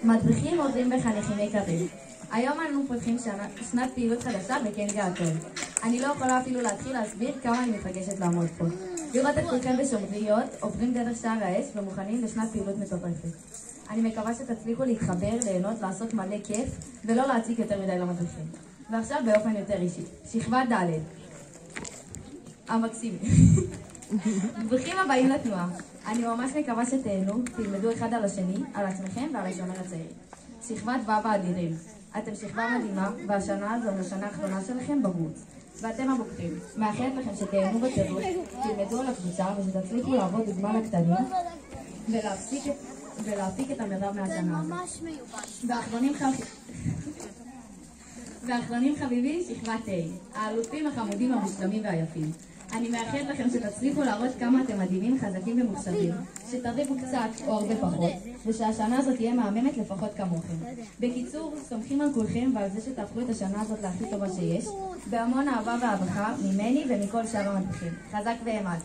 מדריכים, עוזרים וחניכים יקרים. היום אנו פותחים שנת פעילות חדשה בכן געתון. אני לא יכולה אפילו להתחיל להסביר כמה אני מתרגשת לעמוד פה. לראות את כולכם בשומריות, עוברים דרך שער האש ומוכנים לשנת פעילות מטורפת. אני מקווה שתצליחו להתחבר, ליהנות, לעשות מלא כיף ולא להציק יותר מדי למדריכים. ועכשיו באופן יותר אישי. שכבה ד' המקסים. ברוכים הבאים לתנועה. אני ממש מקווה שתהנו, תלמדו אחד על השני, על עצמכם ועל השומר הצעיר. שכבת ו' האדירים. אתם שכבה מדהימה, והשנה זו השנה האחרונה שלכם בגרות. ואתם הבוגרים. מאחלת לכם שתהנו בטירוף, תלמדו על הקבוצה ושתצליחו לעבוד בזמן הקטנים ולהפיק את המרב מהשנה הזאת. ואחרונים חביבים, שכבת ה', האלופים החמודים המושלמים והיפים. אני מאחלת לכם שתצליחו להראות כמה אתם מדהימים, חזקים ומוכשרים, שתריבו קצת או הרבה פחות, ושהשנה הזאת תהיה מהממת לפחות כמוכם. בקיצור, סומכים על כולכם ועל זה שתהפכו את השנה הזאת להכי טובה שיש, בהמון אהבה ואהבה ממני ומכל שאר המדריכים. חזק ואמץ.